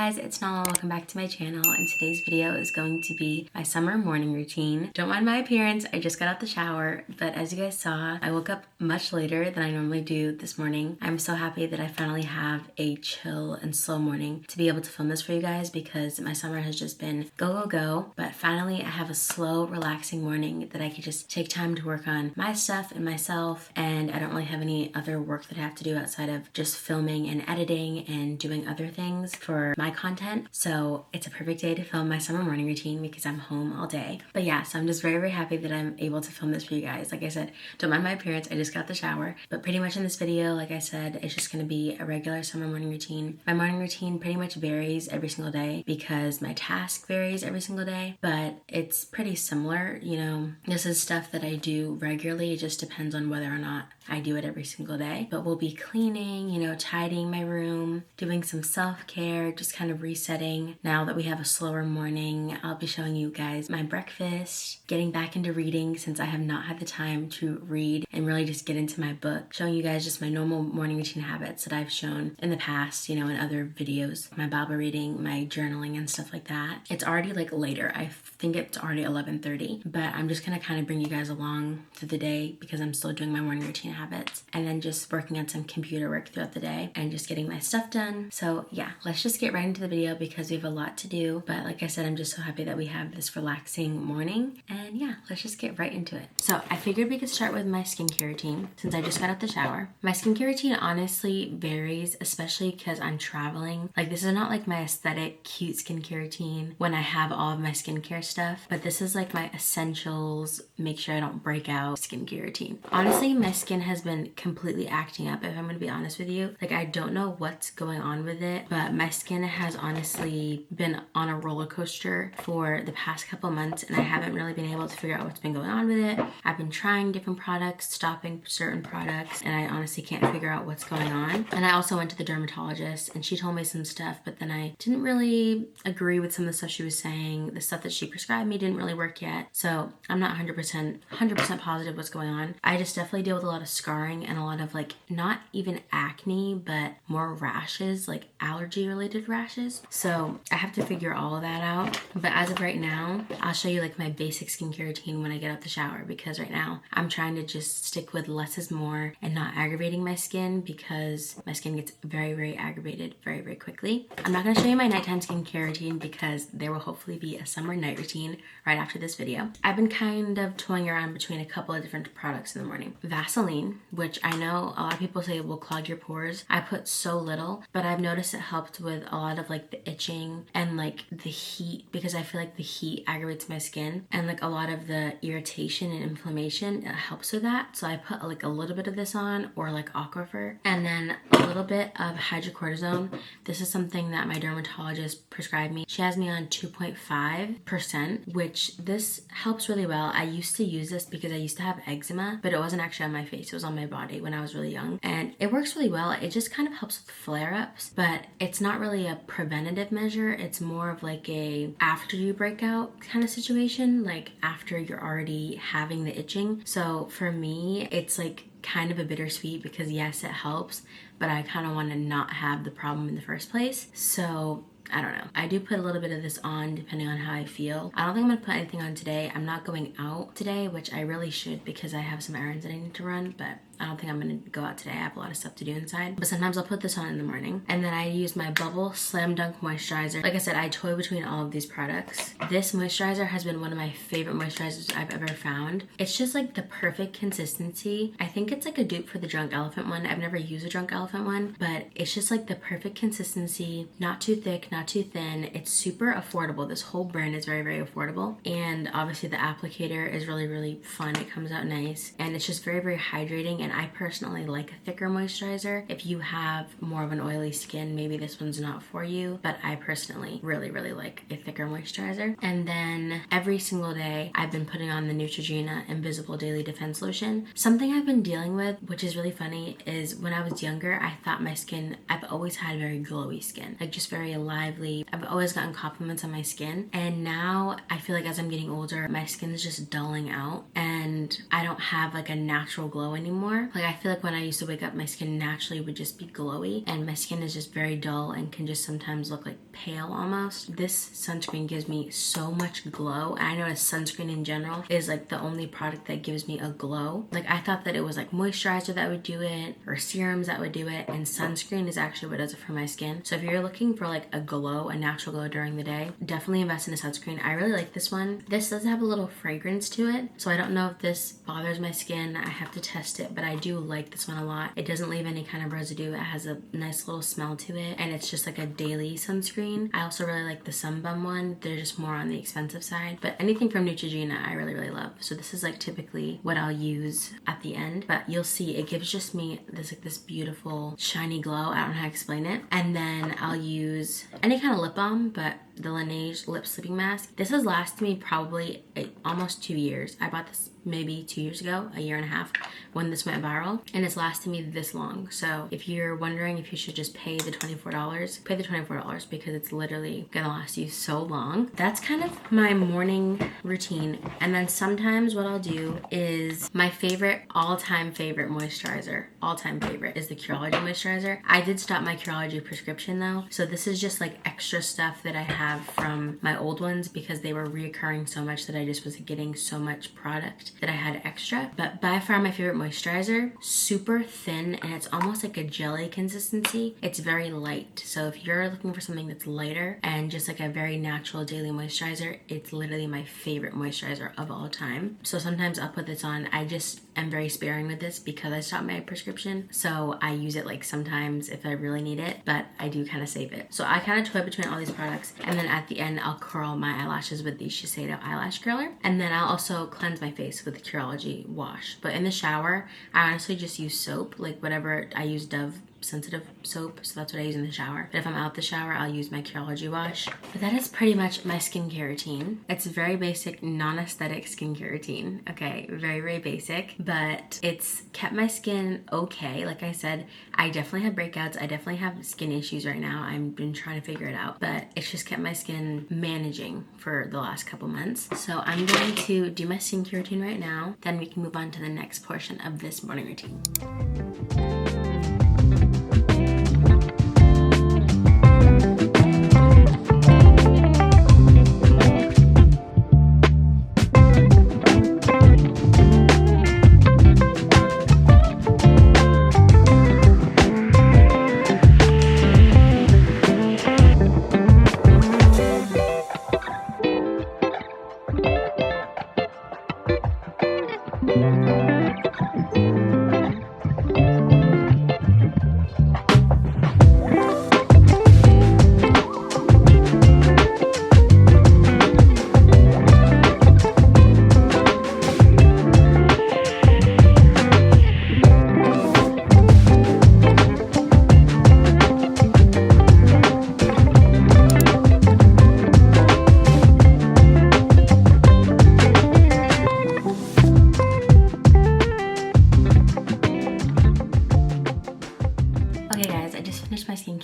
guys, it's Nala. Welcome back to my channel, and today's video is going to be my summer morning routine. Don't mind my appearance, I just got out the shower, but as you guys saw, I woke up much later than I normally do this morning. I'm so happy that I finally have a chill and slow morning to be able to film this for you guys because my summer has just been go, go, go, but finally I have a slow, relaxing morning that I can just take time to work on my stuff and myself, and I don't really have any other work that I have to do outside of just filming and editing and doing other things for my content. So it's a perfect day to film my summer morning routine because I'm home all day. But yeah, so I'm just very, very happy that I'm able to film this for you guys. Like I said, don't mind my appearance, I just got the shower. But pretty much in this video, like I said, it's just gonna be a regular summer morning routine. My morning routine pretty much varies every single day because my task varies every single day, but it's pretty similar. You know, this is stuff that I do regularly. It just depends on whether or not I do it every single day. But we'll be cleaning, you know, tidying my room, doing some self-care, just kind of resetting. Now that we have a slower morning, I'll be showing you guys my breakfast, getting back into reading since I have not had the time to read and really just get into my book, showing you guys just my normal morning routine habits that I've shown in the past, you know, in other videos, my Bible reading, my journaling and stuff like that. It's already like later. I think it's already 11:30, but I'm just gonna kind of bring you guys along through the day because I'm still doing my morning routine habits and then just working on some computer work throughout the day and just getting my stuff done. So yeah, let's just get right into the video because we have a lot to do. But like I said, I'm just so happy that we have this relaxing morning, and yeah, let's just get right into it. So I figured we could start with my skincare routine since I just got out the shower. My skincare routine honestly varies, especially because I'm traveling. Like, this is not like my aesthetic cute skincare routine when I have all of my skincare stuff, but this is like my essentials, make sure I don't break out skincare routine. Honestly, my skin has been completely acting up, if I'm gonna be honest with you. Like, I don't know what's going on with it, but my skin has honestly been on a roller coaster for the past couple months, and I haven't really been able to figure out what's been going on with it. I've been trying different products, stopping certain products, and I honestly can't figure out what's going on. And I also went to the dermatologist and she told me some stuff, but then I didn't really agree with some of the stuff she was saying. The stuff that she prescribed me didn't really work yet, so I'm not 100% positive what's going on. I just definitely deal with a lot of scarring and a lot of, like, not even acne, but more rashes, like allergy related rashes. So I have to figure all of that out. But as of right now, I'll show you like my basic skincare routine when I get out the shower, because right now I'm trying to just stick with less is more and not aggravating my skin because my skin gets very, very aggravated very, very quickly. I'm not going to show you my nighttime skincare routine because there will hopefully be a summer night routine right after this video. I've been kind of toying around between a couple of different products in the morning. Vaseline, which I know a lot of people say will clog your pores. I put so little, but I've noticed it helped with a lot of like the itching and like the heat, because I feel like the heat aggravates my skin, and like a lot of the irritation and inflammation, it helps with that. So I put like a little bit of this on, or like Aquifer, and then a little bit of hydrocortisone. This is something that my dermatologist prescribed me. She has me on 2.5%, which this helps really well. I used to use this because I used to have eczema, but it wasn't actually on my face, it was on my body when I was really young, and it works really well. It just kind of helps with flare-ups, but it's not really a preventative measure. It's more of like a after you break out kind of situation, like after you're already having the itching. So for me, it's like kind of a bittersweet because yes, it helps, but I kind of want to not have the problem in the first place. So I don't know. I do put a little bit of this on depending on how I feel. I don't think I'm gonna put anything on today. I'm not going out today, which I really should because I have some errands that I need to run, but I don't think I'm gonna go out today. I have a lot of stuff to do inside, but sometimes I'll put this on in the morning. And then I use my Bubble Slam Dunk Moisturizer. Like I said, I toy between all of these products. This moisturizer has been one of my favorite moisturizers I've ever found. It's just like the perfect consistency. I think it's like a dupe for the Drunk Elephant one. I've never used a Drunk Elephant one, but it's just like the perfect consistency. Not too thick, not too thin. It's super affordable. This whole brand is very, very affordable. And obviously the applicator is really, really fun. It comes out nice. And it's just very, very hydrating. And I personally like a thicker moisturizer. If you have more of an oily skin, maybe this one's not for you, but I personally really, really like a thicker moisturizer. And then every single day I've been putting on the Neutrogena Invisible Daily Defense Lotion. Something I've been dealing with, which is really funny, is when I was younger, I thought my skin, I've always had very glowy skin, like just very lively. I've always gotten compliments on my skin, and now I feel like as I'm getting older, my skin is just dulling out and I don't have like a natural glow anymore. more. Like I feel like when I used to wake up, my skin naturally would just be glowy, and my skin is just very dull and can just sometimes look like pale almost. This sunscreen gives me so much glow. And I notice sunscreen in general is like the only product that gives me a glow. Like I thought that it was like moisturizer that would do it or serums that would do it, and sunscreen is actually what does it for my skin. So if you're looking for like a glow, a natural glow during the day, definitely invest in a sunscreen. I really like this one. This does have a little fragrance to it, so I don't know if this bothers my skin. I have to test it, but I do like this one a lot. It doesn't leave any kind of residue. It has a nice little smell to it, and it's just like a daily sunscreen. I also really like the Sun Bum one. They're just more on the expensive side, but anything from Neutrogena I really love. So this is like typically what I'll use at the end, but you'll see it gives just me this like this beautiful shiny glow. I don't know how to explain it. And then I'll use any kind of lip balm, but the Laneige lip sleeping mask. This has lasted me probably almost 2 years. I bought this maybe 2 years ago, a year and a half, when this went viral, and it's lasted me this long. So if you're wondering if you should just pay the $24, pay the $24 because it's literally gonna last you so long. That's kind of my morning routine. And then sometimes what I'll do is my favorite, all-time favorite moisturizer, all-time favorite is the Curology moisturizer. I did stop my Curology prescription though, so this is just like extra stuff that I have from my old ones because they were reoccurring so much that I just was getting so much product that I had extra. But by far my favorite moisturizer, super thin, and it's almost like a jelly consistency. It's very light. So if you're looking for something that's lighter and just like a very natural daily moisturizer, it's literally my favorite moisturizer of all time. So sometimes I'll put this on. I just am very sparing with this because I stopped my prescription. So I use it like sometimes if I really need it, but I do kind of save it. So I kind of toy between all these products, and then at the end I'll curl my eyelashes with the Shiseido eyelash curler, and then I'll also cleanse my face with the Curology wash. But in the shower, I honestly just use soap, like whatever. I use Dove sensitive soap, so that's what I use in the shower. But if I'm out the shower, I'll use my Curology wash. But that is pretty much my skincare routine. It's a very basic, non-aesthetic skincare routine. Okay, very basic, but it's kept my skin okay. Like I said, I definitely have breakouts. I definitely have skin issues right now. I've been trying to figure it out, but it's just kept my skin managing for the last couple months. So I'm going to do my skincare routine right now. Then we can move on to the next portion of this morning routine.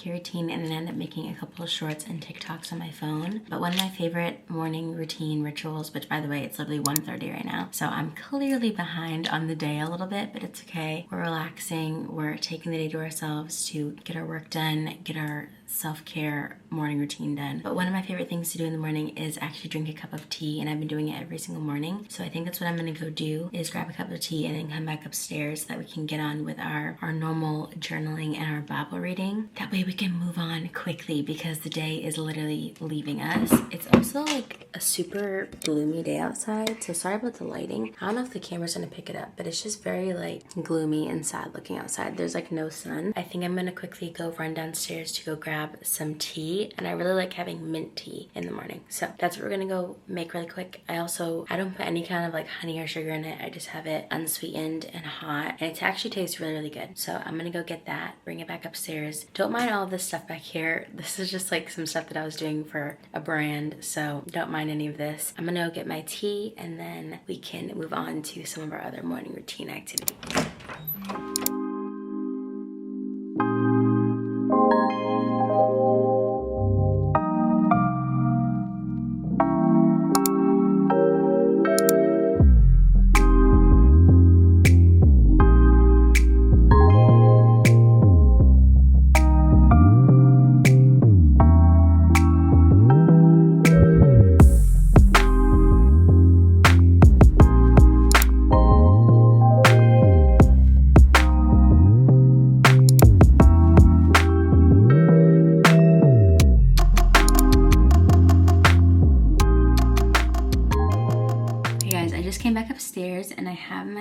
Routine and then end up making a couple of shorts and TikToks on my phone. But one of my favorite morning routine rituals, which by the way, it's literally 1:30 right now, so I'm clearly behind on the day a little bit, but it's okay. We're relaxing, we're taking the day to ourselves to get our work done, get our self-care morning routine done. But one of my favorite things to do in the morning is actually drink a cup of tea, and I've been doing it every single morning. So I think that's what I'm gonna go do, is grab a cup of tea and then come back upstairs so that we can get on with our normal journaling and our Bible reading. That way we can move on quickly because the day is literally leaving us. It's also like a super gloomy day outside, so sorry about the lighting. I don't know if the camera's gonna pick it up, but it's just very like gloomy and sad looking outside. There's like no sun. I think I'm gonna quickly go run downstairs to go grab some tea, and I really like having mint tea in the morning, so that's what we're gonna go make really quick. I don't put any kind of like honey or sugar in it. I just have it unsweetened and hot, and it actually tastes really good. So I'm gonna go get that, bring it back upstairs. Don't mind all of this stuff back here. This is just like some stuff that I was doing for a brand, so don't mind any of this. I'm gonna go get my tea, and then we can move on to some of our other morning routine activities.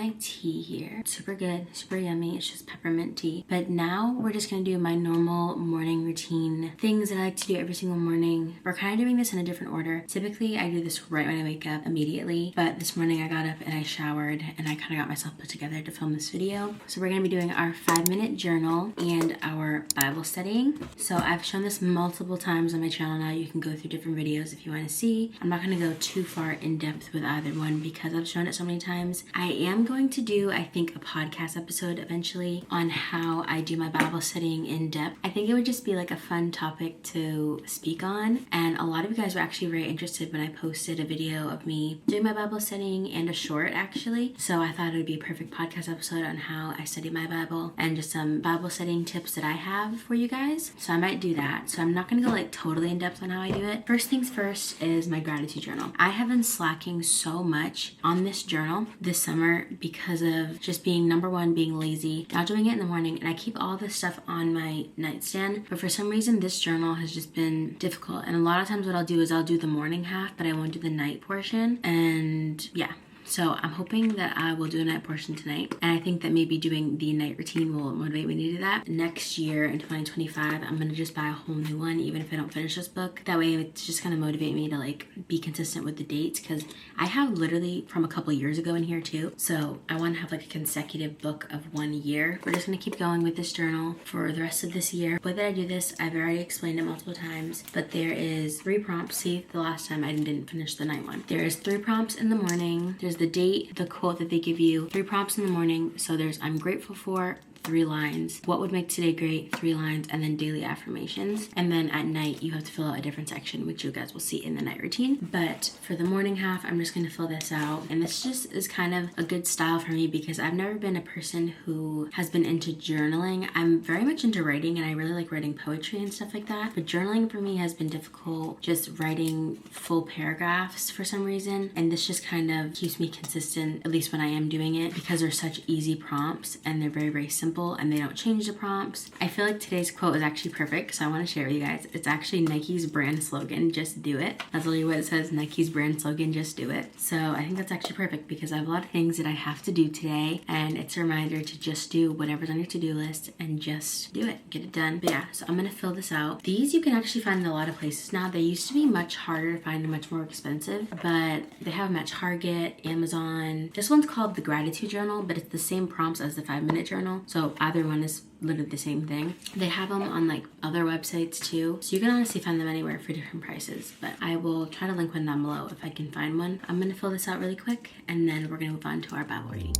my tea here. Super good, super yummy. It's just peppermint tea. But now we're just gonna do my normal morning routine, things that I like to do every single morning. We're kind of doing this in a different order. Typically, I do this right when I wake up immediately, but this morning I got up and I showered and I kind of got myself put together to film this video. So we're gonna be doing our 5-minute journal and our Bible studying. So I've shown this multiple times on my channel now. You can go through different videos if you want to see. I'm not going to go too far in depth with either one because I've shown it so many times. I am going to do, I think, a podcast episode eventually on how I do my Bible studying in depth. I think it would just be like a fun topic to speak on, and a lot of you guys were actually very interested when I posted a video of me doing my Bible studying and a short actually. So I thought it would be a perfect podcast episode on how I study my Bible and just some Bible studying tips that I have for you guys. So I might do that. So I'm not going to go like totally in depth on how I do it. First things first is my gratitude journal. I have been slacking so much on this journal this summer because of just being, number one, being lazy, not doing it in the morning, and I keep all this stuff on my nightstand. But for some reason, this journal has just been difficult. And a lot of times what I'll do is I'll do the morning half, but I won't do the night portion. And yeah. So I'm hoping that I will do a night portion tonight. And I think that maybe doing the night routine will motivate me to do that. Next year in 2025, I'm going to just buy a whole new one, even if I don't finish this book. That way it's just going to motivate me to like be consistent with the dates, because I have literally from a couple years ago in here too. So I want to have like a consecutive book of 1 year. We're just going to keep going with this journal for the rest of this year. The way that I do this, I've already explained it multiple times, but there is 3 prompts. See, the last time I didn't finish the night one. There is 3 prompts in the morning. There's the date, the quote that they give you, 3 prompts in the morning. So there's I'm grateful for, 3 lines, what would make today great, 3 lines, and then daily affirmations. And then at night you have to fill out a different section, which you guys will see in the night routine. But for the morning half, I'm just going to fill this out, and this just is kind of a good style for me because I've never been a person who has been into journaling. I'm very much into writing, and I really like writing poetry and stuff like that, but journaling for me has been difficult, just writing full paragraphs for some reason. And this just kind of keeps me consistent, at least when I am doing it, because they're such easy prompts and they're very, very simple, and they don't change the prompts. I feel like today's quote is actually perfect, so I want to share with you guys. It's actually Nike's brand slogan, just do it. That's literally what it says, Nike's brand slogan, just do it. So I think that's actually perfect because I have a lot of things that I have to do today, and it's a reminder to just do whatever's on your to-do list and just do it, get it done. But yeah, so I'm gonna fill this out. These you can actually find in a lot of places now. They used to be much harder to find and much more expensive, but they have them at Target, Amazon. This one's called the Gratitude Journal, but it's the same prompts as the 5-minute journal. So either one is literally the same thing. They have them on like other websites too, so you can honestly find them anywhere for different prices, but I will try to link one down below if I can find one. I'm gonna fill this out really quick, and then we're gonna move on to our Bible reading.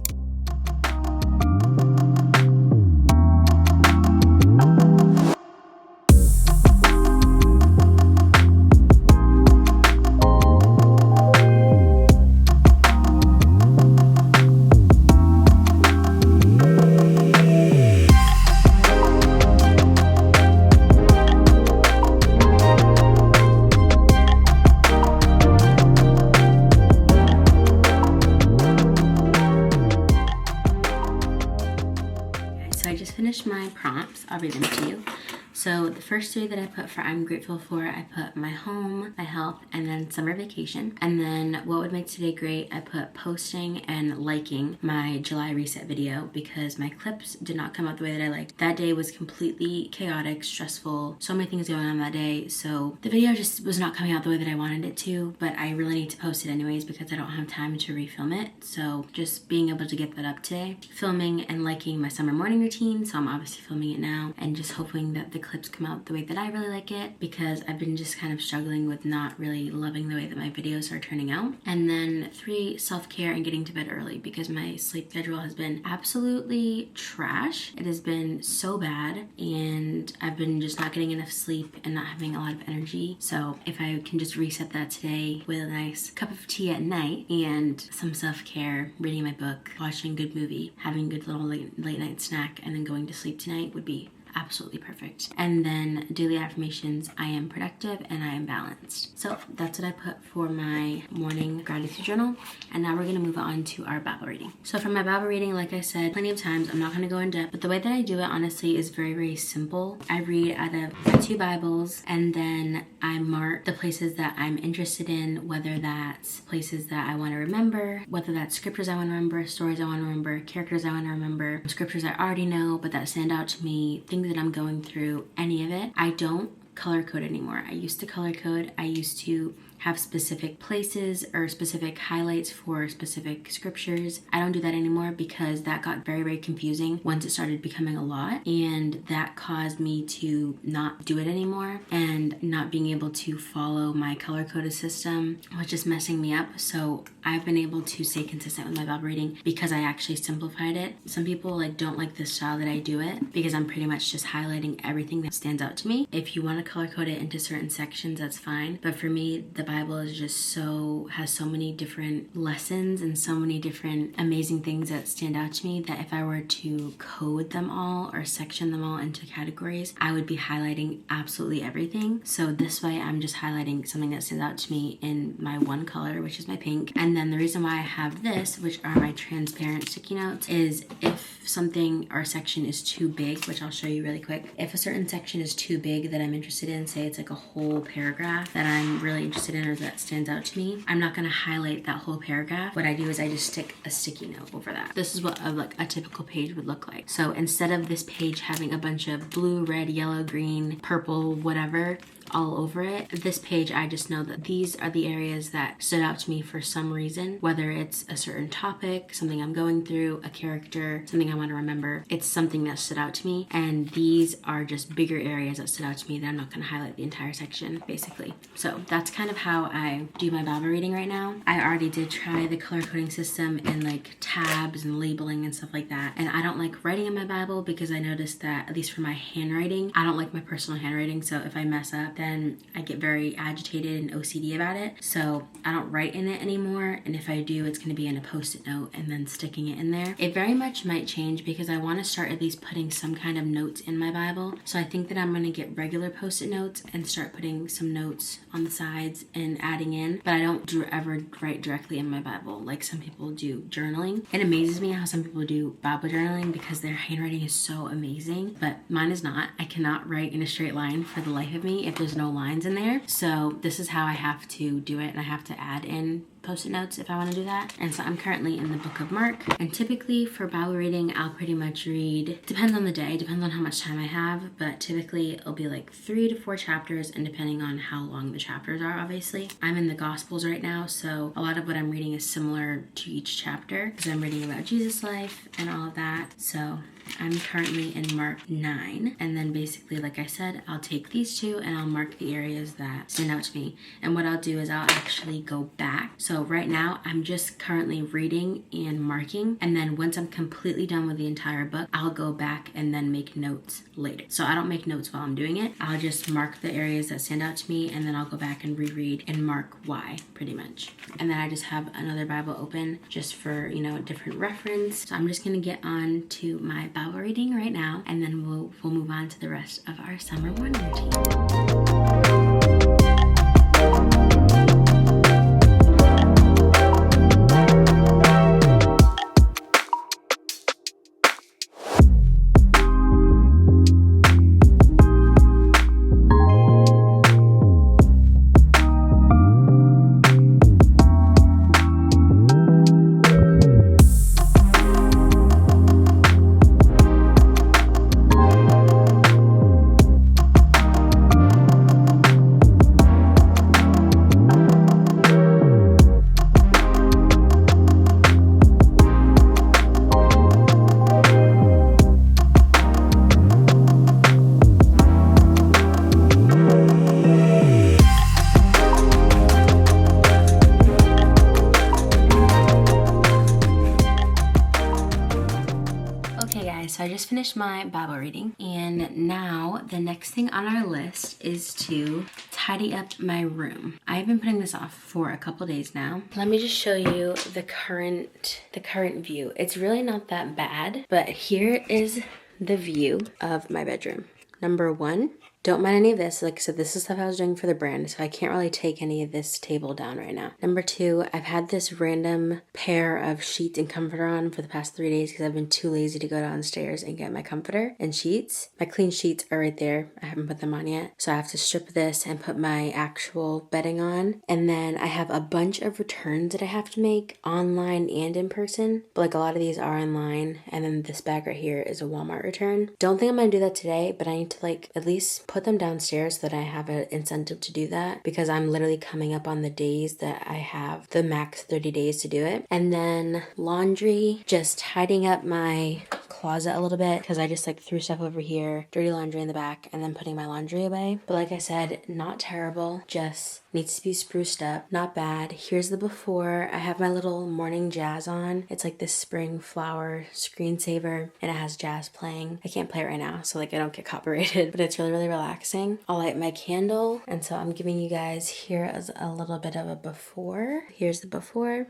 Finished my prompts. I'll read them to you. So the first 3 that I put for I'm grateful for, I put my home, my health, and then summer vacation. And then what would make today great, I put posting and liking my July reset video because my clips did not come out the way that I liked. That day was completely chaotic, stressful, so many things going on that day. So the video just was not coming out the way that I wanted it to, but I really need to post it anyways because I don't have time to refilm it. So just being able to get that up today. Filming and liking my summer morning routine, so I'm obviously filming it now, and just hoping that the clips come out the way that I really like it because I've been just kind of struggling with not really loving the way that my videos are turning out. And then 3, self-care and getting to bed early because my sleep schedule has been absolutely trash. It has been so bad, and I've been just not getting enough sleep and not having a lot of energy. So if I can just reset that today with a nice cup of tea at night and some self-care, reading my book, watching a good movie, having a good little late night snack, and then going to sleep tonight would be absolutely perfect. And then daily affirmations, I am productive and I am balanced. So that's what I put for my morning gratitude journal. And now we're gonna move on to our Bible reading. So for my Bible reading, like I said plenty of times, I'm not gonna go in depth, but the way that I do it honestly is very, very simple. I read out of my 2 Bibles, and then I mark the places that I'm interested in, whether that's places that I want to remember, whether that's scriptures I want to remember, stories I want to remember, characters I want to remember, scriptures I already know but that stand out to me, things that I'm going through, any of it. I don't color code anymore. I used to color code. I used to have specific places or specific highlights for specific scriptures. I don't do that anymore because that got very, very confusing once it started becoming a lot, and that caused me to not do it anymore, and not being able to follow my color coded system was just messing me up. So I've been able to stay consistent with my Bible reading because I actually simplified it. Some people don't like the style that I do it because I'm pretty much just highlighting everything that stands out to me. If you want to color code it into certain sections, that's fine. But for me, the Bible is just has so many different lessons and so many different amazing things that stand out to me that if I were to code them all or section them all into categories, I would be highlighting absolutely everything. So this way I'm just highlighting something that stands out to me in my one color, which is my pink. And then the reason why I have this, which are my transparent sticky notes, is if something or a section is too big, which I'll show you really quick. If a certain section is too big that I'm interested in, say it's like a whole paragraph that I'm really interested in or that stands out to me, I'm not going to highlight that whole paragraph. What I do is I just stick a sticky note over that. This is what a typical page would look like. So instead of this page having a bunch of blue, red, yellow, green, purple, whatever all over it, this page I just know that these are the areas that stood out to me for some reason, whether it's a certain topic, something I'm going through, a character, something I want to remember. It's something that stood out to me, and these are just bigger areas that stood out to me that I'm not going to highlight the entire section, basically. So that's kind of how I do my Bible reading right now. I already did try the color coding system and tabs and labeling and stuff like that, and I don't like writing in my Bible because I noticed that, at least for my handwriting, I don't like my personal handwriting. So if I mess up, then I get very agitated and OCD about it. So I don't write in it anymore, and if I do, it's going to be in a post-it note and then sticking it in there. It very much might change because I want to start at least putting some kind of notes in my Bible. So I think that I'm going to get regular post-it notes and start putting some notes on the sides and adding in, but I don't ever write directly in my Bible like some people do journaling. It amazes me how some people do Bible journaling because their handwriting is so amazing, but mine is not. I cannot write in a straight line for the life of me if there's no lines in there. So this is how I have to do it, and I have to add in post-it notes if I want to do that. And so I'm currently in the book of Mark, and typically for Bible reading I'll pretty much read, depends on the day, depends on how much time I have, but typically it'll be 3 to 4 chapters, and depending on how long the chapters are, obviously. I'm in the Gospels right now, so a lot of what I'm reading is similar to each chapter because I'm reading about Jesus' life and all of that. So I'm currently in Mark 9, and then basically, like I said, I'll take these 2 and I'll mark the areas that stand out to me. And what I'll do is I'll actually go back. So right now I'm just currently reading and marking, and then once I'm completely done with the entire book, I'll go back and then make notes later. So I don't make notes while I'm doing it. I'll just mark the areas that stand out to me, and then I'll go back and reread and mark why, pretty much. And then I just have another Bible open just for, a different reference. So I'm just gonna get on to my Bible reading right now, and then we'll move on to the rest of our summer morning routine. So I just finished my Bible reading, and now the next thing on our list is to tidy up my room. I've been putting this off for a couple days now. Let me just show you the current view. It's really not that bad, but here is the view of my bedroom. Number one, don't mind any of this. Like I said, this is stuff I was doing for the brand, so I can't really take any of this table down right now. Number two, I've had this random pair of sheets and comforter on for the past 3 days because I've been too lazy to go downstairs and get my comforter and sheets. My clean sheets are right there. I haven't put them on yet. So I have to strip this and put my actual bedding on. And then I have a bunch of returns that I have to make online and in person. But like a lot of these are online. And then this bag right here is a Walmart return. Don't think I'm going to do that today, but I need to like at least put them downstairs so that I have an incentive to do that because I'm literally coming up on the days that I have the max 30 days to do it. And then laundry, just tidying up my closet a little bit because I just like threw stuff over here, dirty laundry in the back, and then putting my laundry away. But like I said, not terrible, just needs to be spruced up. Not bad. Here's the before. I have my little morning jazz on. It's like this spring flower screensaver and it has jazz playing. I can't play it right now so like I don't get copyrighted, but it's really, really relaxing. I'll light my candle, and so I'm giving you guys here as a little bit of a before. Here's the before.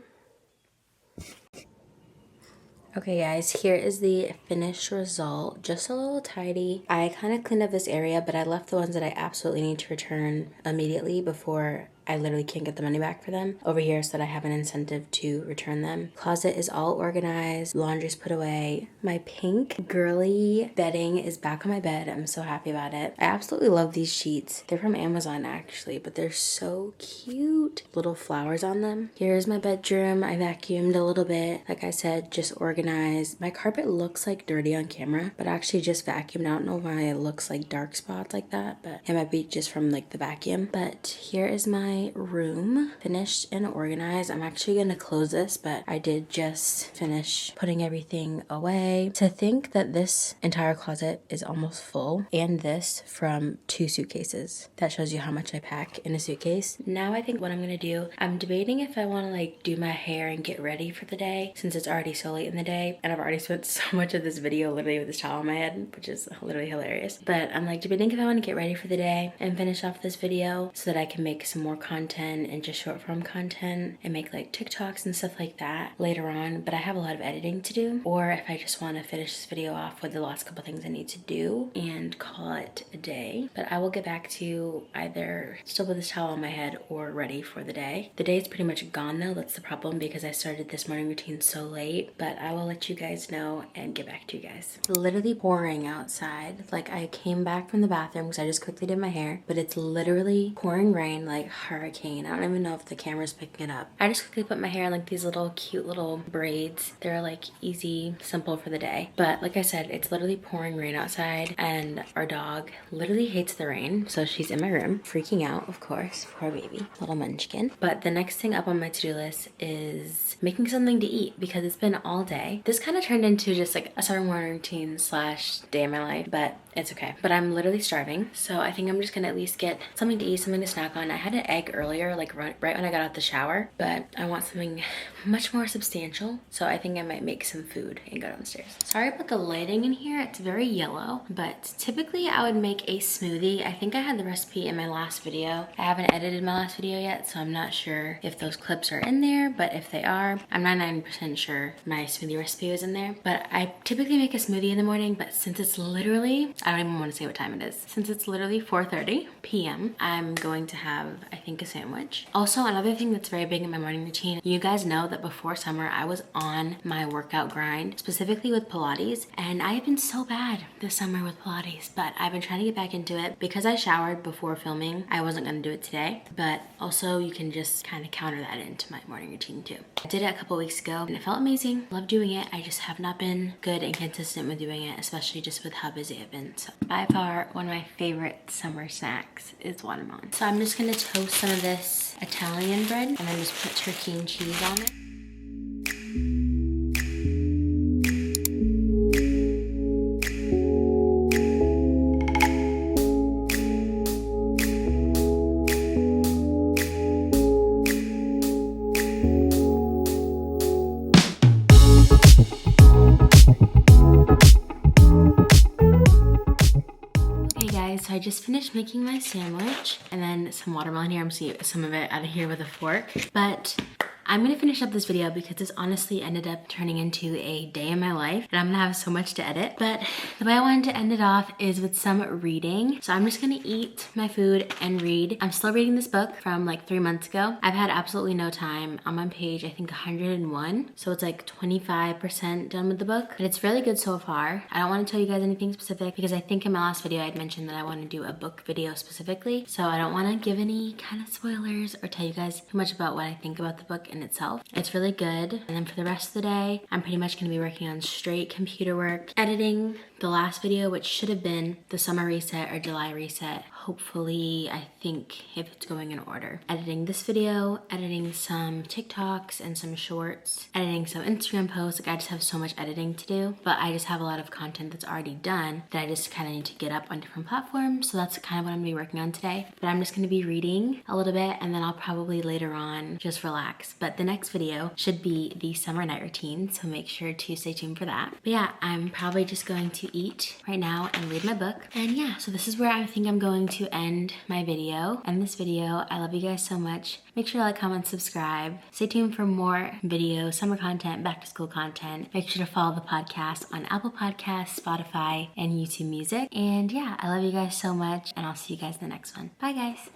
Okay guys, here is the finished result. Just a little tidy. I kind of cleaned up this area, but I left the ones that I absolutely need to return immediately before I literally can't get the money back for them over here so that I have an incentive to return them. Closet is all organized. Laundry's put away. My pink girly bedding is back on my bed. I'm so happy about it. I absolutely love these sheets. They're from Amazon actually, but they're so cute. Little flowers on them. Here's my bedroom. I vacuumed a little bit. Like I said, just organized. My carpet looks like dirty on camera, but I actually just vacuumed. I don't know why it looks like dark spots like that, but it might be just from like the vacuum. But here is my room finished and organized. I'm actually going to close this, but I did just finish putting everything away. To think that this entire closet is almost full, and this from 2 suitcases. That shows you how much I pack in a suitcase. Now I think what I'm going to do, I'm debating if I want to like do my hair and get ready for the day since it's already so late in the day and I've already spent so much of this video literally with this towel on my head, which is literally hilarious. But I'm like debating if I want to get ready for the day and finish off this video so that I can make some more content and just short form content and make like TikToks and stuff like that later on. But I have a lot of editing to do, or if I just want to finish this video off with the last couple things I need to do and call it a day. But I will get back to either still with this towel on my head or ready for the day. The day is pretty much gone though. That's the problem because I started this morning routine so late, but I will let you guys know and get back to you guys. It's literally pouring outside. Like I came back from the bathroom because I just quickly did my hair, but it's literally pouring rain like hurricane. I don't even know if the camera's picking it up. I just quickly put my hair in like these little cute little braids. They're like easy, simple for the day. But like I said, it's literally pouring rain outside and our dog literally hates the rain. So she's in my room freaking out, of course. Poor baby, little munchkin. But the next thing up on my to-do list is making something to eat because it's been all day. This kind of turned into just like a summer morning routine slash day in my life, but it's okay. But I'm literally starving. So I think I'm just gonna at least get something to eat, something to snack on. I had an egg earlier, like right when I got out the shower, but I want something much more substantial. So I think I might make some food and go downstairs. Sorry about the lighting in here. It's very yellow, but typically I would make a smoothie. I think I had the recipe in my last video. I haven't edited my last video yet, so I'm not sure if those clips are in there, but if they are, I'm 99% sure my smoothie recipe was in there. But I typically make a smoothie in the morning, but since it's literally, I don't even want to say what time it is. Since it's literally 4:30 p.m., I'm going to have, I think, a sandwich. Also, another thing that's very big in my morning routine, you guys know that before summer, I was on my workout grind, specifically with Pilates, and I have been so bad this summer with Pilates, but I've been trying to get back into it. Because I showered before filming, I wasn't going to do it today, but also you can just kind of counter that into my morning routine too. I did it a couple weeks ago and it felt amazing. Love doing it. I just have not been good and consistent with doing it, especially just with how busy I've been. So by far, one of my favorite summer snacks is watermelon. So I'm just gonna toast some of this Italian bread and then just put turkey and cheese on it. So I just finished making my sandwich and then some watermelon here. I'm seeing some of it out of here with a fork, but I'm gonna finish up this video because this honestly ended up turning into a day in my life and I'm gonna have so much to edit. But the way I wanted to end it off is with some reading. So I'm just gonna eat my food and read. I'm still reading this book from like 3 months ago. I've had absolutely no time. I'm on page, I think 101. So it's like 25% done with the book, but it's really good so far. I don't want to tell you guys anything specific because I think in my last video I'd mentioned that I want to do a book video specifically. So I don't want to give any kind of spoilers or tell you guys too much about what I think about the book in itself. It's really good. And then for the rest of the day, I'm pretty much going to be working on straight computer work, editing the last video, which should have been the summer reset or July reset. Hopefully, I think if it's going in order. Editing this video, editing some TikToks and some shorts, editing some Instagram posts. Like I just have so much editing to do, but I just have a lot of content that's already done that I just kind of need to get up on different platforms. So that's kind of what I'm gonna be working on today. But I'm just gonna be reading a little bit and then I'll probably later on just relax. But the next video should be the summer night routine. So make sure to stay tuned for that. But yeah, I'm probably just going to eat right now and read my book. And yeah, so this is where I think I'm going to end my video. End this video. I love you guys so much. Make sure to like, comment, subscribe. Stay tuned for more videos, summer content, back to school content. Make sure to follow the podcast on Apple Podcasts, Spotify, and YouTube Music. And yeah, I love you guys so much and I'll see you guys in the next one. Bye guys.